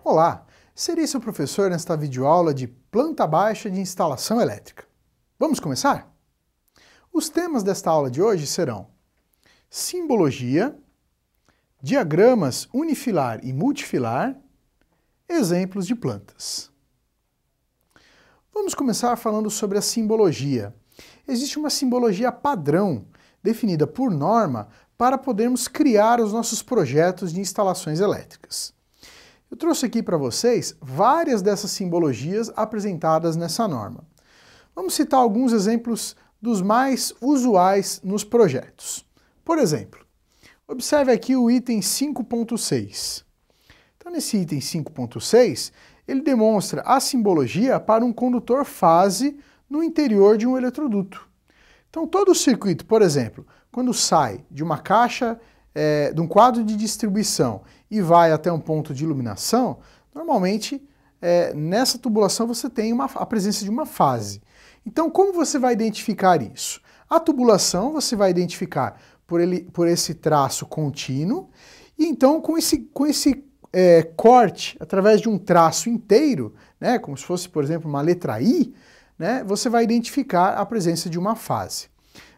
Olá, serei seu professor nesta videoaula de planta baixa de instalação elétrica. Vamos começar? Os temas desta aula de hoje serão simbologia, diagramas unifilar e multifilar, exemplos de plantas. Vamos começar falando sobre a simbologia. Existe uma simbologia padrão, definida por norma, para podermos criar os nossos projetos de instalações elétricas. Eu trouxe aqui para vocês várias dessas simbologias apresentadas nessa norma. Vamos citar alguns exemplos dos mais usuais nos projetos. Por exemplo, observe aqui o item 5.6. Então, nesse item 5.6, ele demonstra a simbologia para um condutor fase no interior de um eletroduto. Então, todo o circuito, por exemplo, quando sai de uma caixa, de um quadro de distribuição e vai até um ponto de iluminação, normalmente nessa tubulação você tem a presença de uma fase. Então, como você vai identificar isso? A tubulação você vai identificar por esse traço contínuo, e então com esse corte, através de um traço inteiro, né, como se fosse, por exemplo, uma letra I, né, você vai identificar a presença de uma fase.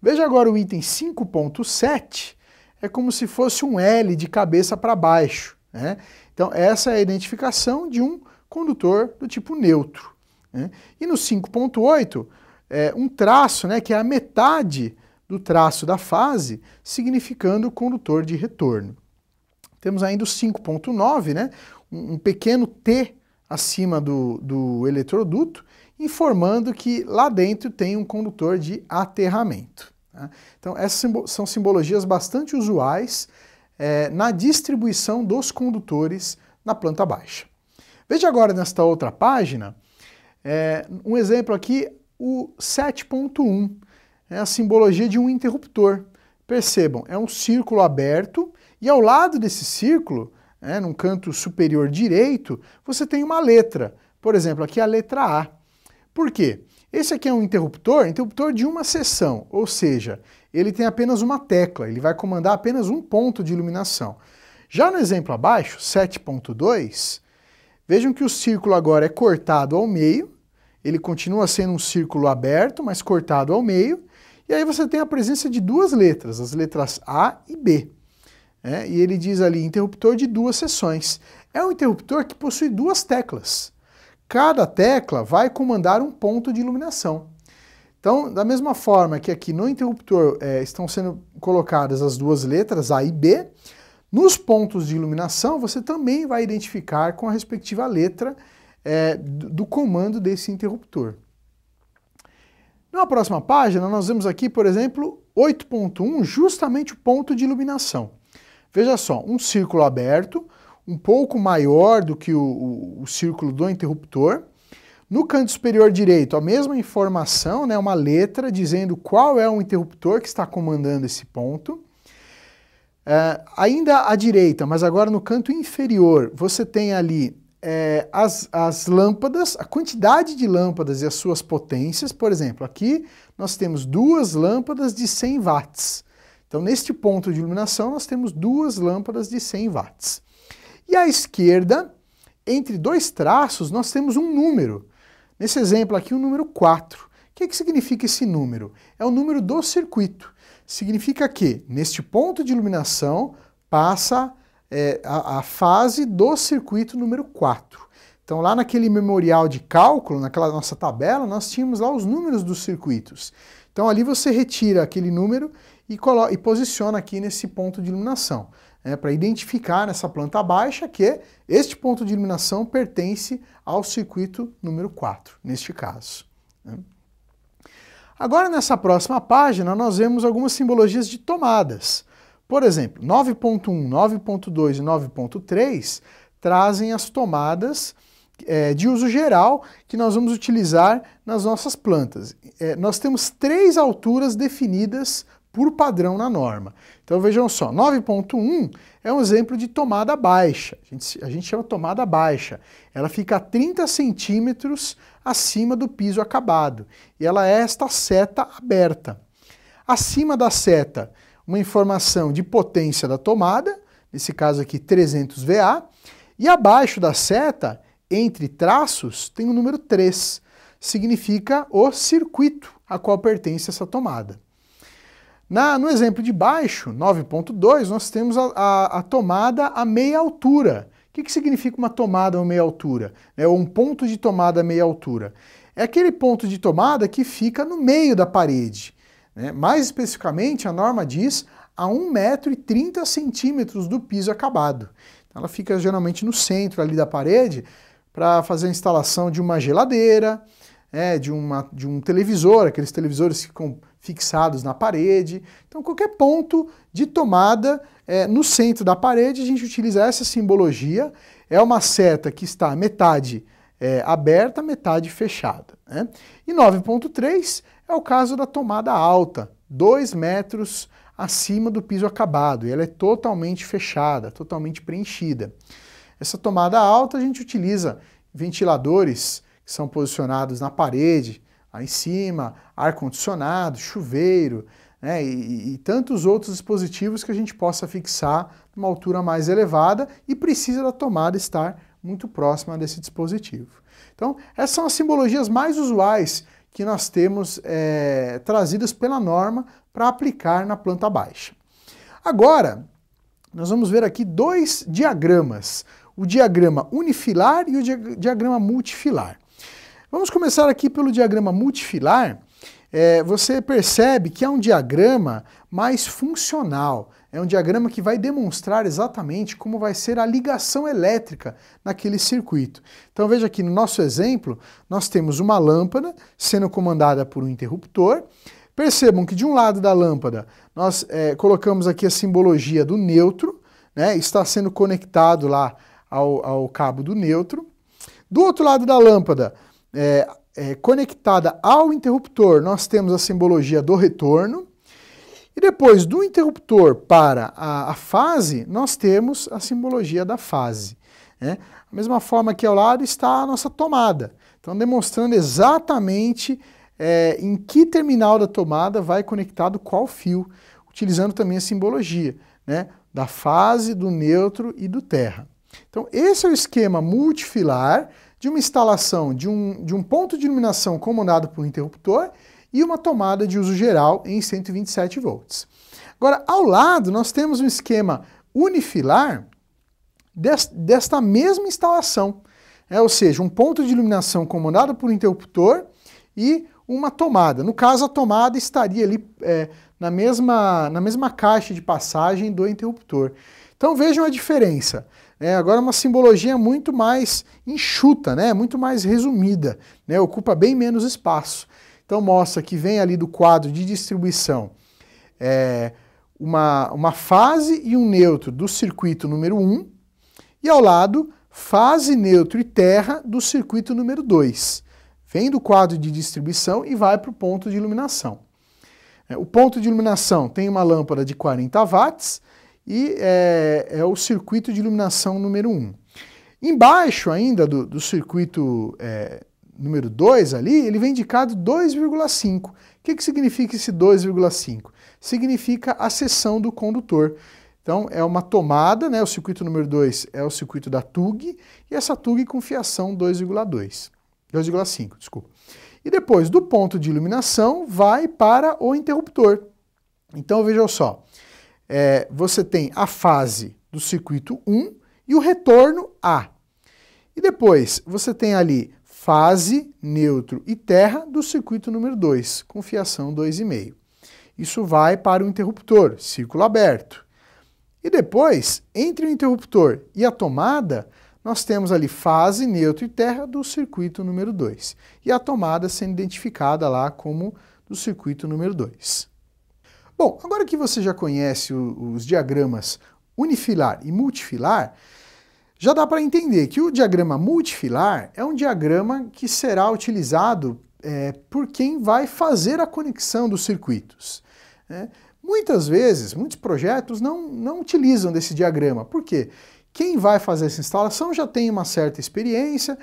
Veja agora o item 5.7, é como se fosse um L de cabeça para baixo, né? Então essa é a identificação de um condutor do tipo neutro, né? E no 5.8, um traço, né, que é a metade do traço da fase, significando o condutor de retorno. Temos ainda o 5.9, né, um pequeno T acima do eletroduto, informando que lá dentro tem um condutor de aterramento. Tá? Então essas são simbologias bastante usuais na distribuição dos condutores na planta baixa. Veja agora nesta outra página, um exemplo aqui, o 7.1, é a simbologia de um interruptor. Percebam, é um círculo aberto e ao lado desse círculo, no canto superior direito, você tem uma letra. Por exemplo, aqui a letra A. Por quê? Esse aqui é um interruptor de uma seção, ou seja, ele tem apenas uma tecla, ele vai comandar apenas um ponto de iluminação. Já no exemplo abaixo, 7.2, vejam que o círculo agora é cortado ao meio, ele continua sendo um círculo aberto, mas cortado ao meio, e aí você tem a presença de duas letras, as letras A e B. E ele diz ali, interruptor de duas seções. É um interruptor que possui duas teclas. Cada tecla vai comandar um ponto de iluminação. Então, da mesma forma que aqui no interruptor estão sendo colocadas as duas letras A e B, nos pontos de iluminação você também vai identificar com a respectiva letra do comando desse interruptor. Na próxima página, nós vemos aqui, por exemplo, 8.1, justamente o ponto de iluminação. Veja só, um círculo aberto, um pouco maior do que o círculo do interruptor. No canto superior direito, a mesma informação, né, uma letra dizendo qual é o interruptor que está comandando esse ponto. Ainda à direita, mas agora no canto inferior, você tem ali as lâmpadas, a quantidade de lâmpadas e as suas potências. Por exemplo, aqui nós temos duas lâmpadas de 100 watts. Então, neste ponto de iluminação, nós temos duas lâmpadas de 100 watts. E à esquerda, entre dois traços, nós temos um número. Nesse exemplo aqui, o número 4. O que significa esse número? É o número do circuito. Significa que, neste ponto de iluminação, passa a fase do circuito número 4. Então, lá naquele memorial de cálculo, naquela nossa tabela, nós tínhamos lá os números dos circuitos. Então, ali você retira aquele número e posiciona aqui nesse ponto de iluminação, para identificar nessa planta baixa que este ponto de iluminação pertence ao circuito número 4, neste caso. Agora, nessa próxima página, nós vemos algumas simbologias de tomadas. Por exemplo, 9.1, 9.2 e 9.3 trazem as tomadas de uso geral que nós vamos utilizar nas nossas plantas. Nós temos 3 alturas definidas por padrão na norma. Então vejam só, 9.1 é um exemplo de tomada baixa. A gente chama tomada baixa. Ela fica a 30 centímetros acima do piso acabado. E ela é esta seta aberta. Acima da seta, uma informação de potência da tomada, nesse caso aqui 300 VA, E abaixo da seta, entre traços, tem o número 3. Significa o circuito a qual pertence essa tomada. No exemplo de baixo, 9.2, nós temos a tomada a meia altura. O que significa uma tomada a meia altura? Ou um ponto de tomada a meia altura? É aquele ponto de tomada que fica no meio da parede. Mais especificamente, a norma diz a 1,30 m do piso acabado. Então, ela fica geralmente no centro ali da parede para fazer a instalação de uma geladeira, de um televisor, aqueles televisores que ficam fixados na parede. Então, qualquer ponto de tomada no centro da parede, a gente utiliza essa simbologia. É uma seta que está metade aberta, metade fechada. E 9.3 é o caso da tomada alta, 2 metros acima do piso acabado, e ela é totalmente fechada, totalmente preenchida. Essa tomada alta a gente utiliza ventiladores que são posicionados na parede, lá em cima, ar-condicionado, chuveiro, e tantos outros dispositivos que a gente possa fixar numa altura mais elevada e precisa da tomada estar muito próxima desse dispositivo. Então, essas são as simbologias mais usuais que nós temos trazidas pela norma para aplicar na planta baixa. Agora, nós vamos ver aqui 2 diagramas, o diagrama unifilar e o diagrama multifilar. Vamos começar aqui pelo diagrama multifilar. Você percebe que é um diagrama mais funcional, é um diagrama que vai demonstrar exatamente como vai ser a ligação elétrica naquele circuito. Então veja aqui no nosso exemplo, nós temos uma lâmpada sendo comandada por um interruptor. Percebam que de um lado da lâmpada nós colocamos aqui a simbologia do nêutro, está sendo conectado lá ao cabo do nêutro. Do outro lado da lâmpada, conectada ao interruptor, nós temos a simbologia do retorno. E depois do interruptor para a fase, nós temos a simbologia da fase. Da mesma forma que ao lado está a nossa tomada. Então demonstrando exatamente em que terminal da tomada vai conectado qual fio, utilizando também a simbologia da fase, do nêutro e do terra. Então esse é o esquema multifilar de uma instalação de um ponto de iluminação comandado por um interruptor e uma tomada de uso geral em 127 volts. Agora, ao lado, nós temos um esquema unifilar desta mesma instalação, ou seja, um ponto de iluminação comandado por um interruptor e uma tomada. No caso, a tomada estaria ali na mesma caixa de passagem do interruptor. Então vejam a diferença. Agora uma simbologia muito mais enxuta, muito mais resumida, ocupa bem menos espaço. Então mostra que vem ali do quadro de distribuição uma fase e um nêutro do circuito número 1 e ao lado fase, nêutro e terra do circuito número 2. Vem do quadro de distribuição e vai para o ponto de iluminação. O ponto de iluminação tem uma lâmpada de 40 watts e é o circuito de iluminação número 1. Embaixo ainda do circuito número 2 ali, ele vem indicado 2,5. O que significa esse 2,5? Significa a seção do condutor. Então é uma tomada, o circuito número 2 é o circuito da TUG, e essa TUG com fiação 2,5, desculpa. E depois do ponto de iluminação vai para o interruptor. Então vejam só, você tem a fase do circuito 1 e o retorno A. E depois você tem ali fase, nêutro e terra do circuito número 2, com fiação 2,5. Isso vai para o interruptor, círculo aberto. E depois, entre o interruptor e a tomada, nós temos ali fase, nêutro e terra do circuito número 2. E a tomada sendo identificada lá como do circuito número 2. Bom, agora que você já conhece os diagramas unifilar e multifilar, já dá para entender que o diagrama multifilar é um diagrama que será utilizado por quem vai fazer a conexão dos circuitos. Muitas vezes, muitos projetos não utilizam desse diagrama. Por quê? Quem vai fazer essa instalação já tem uma certa experiência,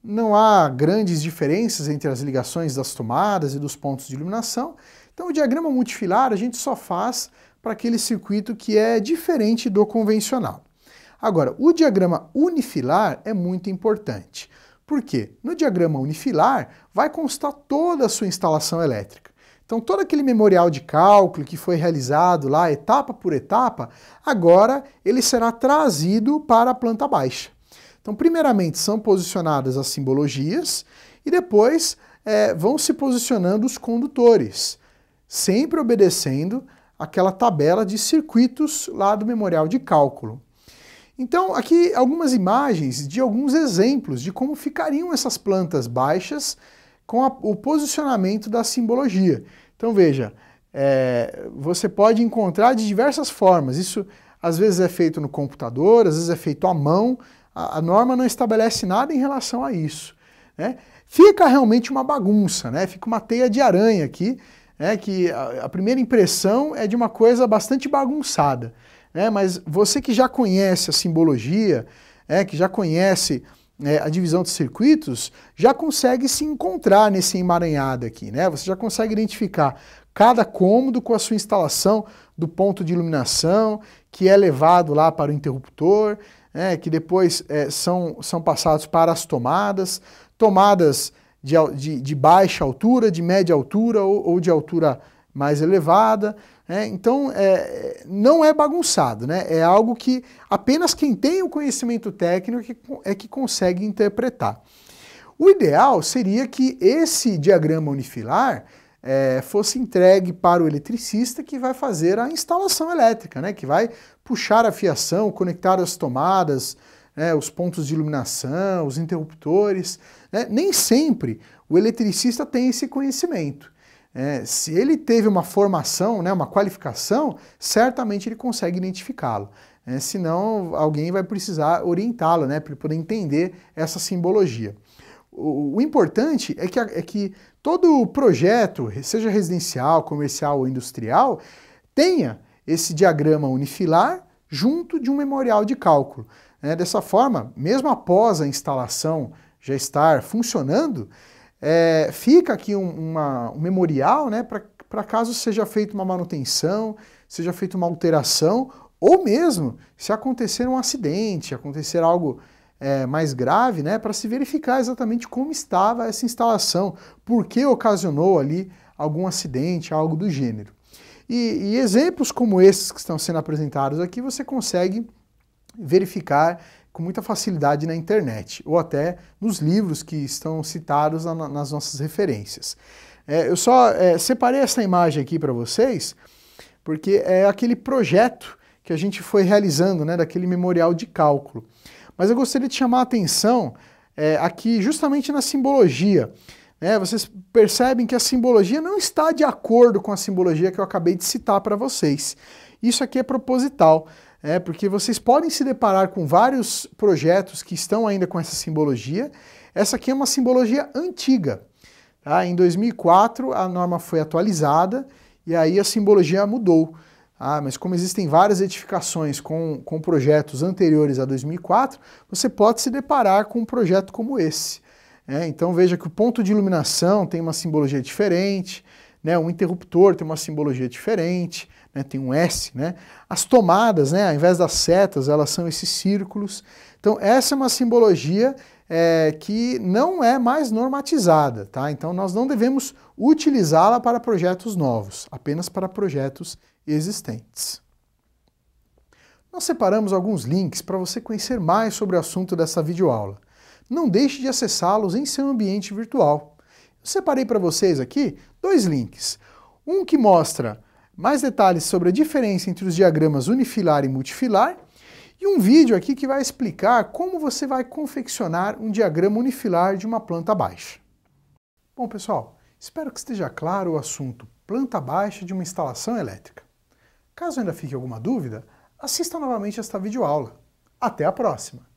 não há grandes diferenças entre as ligações das tomadas e dos pontos de iluminação. Então o diagrama multifilar a gente só faz para aquele circuito que é diferente do convencional. Agora, o diagrama unifilar é muito importante. Por quê? No diagrama unifilar vai constar toda a sua instalação elétrica. Então, todo aquele memorial de cálculo que foi realizado lá, etapa por etapa, agora ele será trazido para a planta baixa. Então, primeiramente são posicionadas as simbologias e depois vão se posicionando os condutores, sempre obedecendo aquela tabela de circuitos lá do memorial de cálculo. Então, aqui algumas imagens de alguns exemplos de como ficariam essas plantas baixas com o posicionamento da simbologia. Então veja, você pode encontrar de diversas formas. Isso às vezes é feito no computador, às vezes é feito à mão. A norma não estabelece nada em relação a isso, né? Fica realmente uma bagunça, né? Fica uma teia de aranha aqui, que a primeira impressão é de uma coisa bastante bagunçada, né? Mas você que já conhece a simbologia, que já conhece a divisão de circuitos, já consegue se encontrar nesse emaranhado aqui, né? Você já consegue identificar cada cômodo com a sua instalação do ponto de iluminação, que é levado lá para o interruptor, que depois são passados para as tomadas de baixa altura, de média altura ou de altura mais elevada. Então, não é bagunçado, né? É algo que apenas quem tem o conhecimento técnico é que consegue interpretar. O ideal seria que esse diagrama unifilar fosse entregue para o eletricista que vai fazer a instalação elétrica, né? Que vai puxar a fiação, conectar as tomadas, os pontos de iluminação, os interruptores. Nem sempre o eletricista tem esse conhecimento. Se ele teve uma formação, uma qualificação, certamente ele consegue identificá-lo. Senão alguém vai precisar orientá-lo, para ele poder entender essa simbologia. O importante é que todo projeto, seja residencial, comercial ou industrial, tenha esse diagrama unifilar junto de um memorial de cálculo. Dessa forma, mesmo após a instalação já estar funcionando, fica aqui um memorial, para caso seja feita uma manutenção, seja feita uma alteração, ou mesmo se acontecer um acidente, acontecer algo mais grave, para se verificar exatamente como estava essa instalação, por que ocasionou ali algum acidente, algo do gênero. E exemplos como esses que estão sendo apresentados aqui, você consegue verificar com muita facilidade na internet, ou até nos livros que estão citados nas nossas referências. Eu só separei essa imagem aqui para vocês, porque é aquele projeto que a gente foi realizando, daquele memorial de cálculo. Mas eu gostaria de chamar a atenção aqui justamente na simbologia. Vocês percebem que a simbologia não está de acordo com a simbologia que eu acabei de citar para vocês. Isso aqui é proposital. Porque vocês podem se deparar com vários projetos que estão ainda com essa simbologia. Essa aqui é uma simbologia antiga. Tá? Em 2004 a norma foi atualizada e aí a simbologia mudou. Mas como existem várias edificações com projetos anteriores a 2004, você pode se deparar com um projeto como esse. Então veja que o ponto de iluminação tem uma simbologia diferente, um interruptor tem uma simbologia diferente, tem um S, As tomadas, ao invés das setas, elas são esses círculos. Então essa é uma simbologia que não é mais normatizada, tá? Então nós não devemos utilizá-la para projetos novos, apenas para projetos existentes. Nós separamos alguns links para você conhecer mais sobre o assunto dessa videoaula. Não deixe de acessá-los em seu ambiente virtual. Eu separei para vocês aqui 2 links. Um que mostra mais detalhes sobre a diferença entre os diagramas unifilar e multifilar, e um vídeo aqui que vai explicar como você vai confeccionar um diagrama unifilar de uma planta baixa. Bom, pessoal, espero que esteja claro o assunto planta baixa de uma instalação elétrica. Caso ainda fique alguma dúvida, assista novamente esta videoaula. Até a próxima!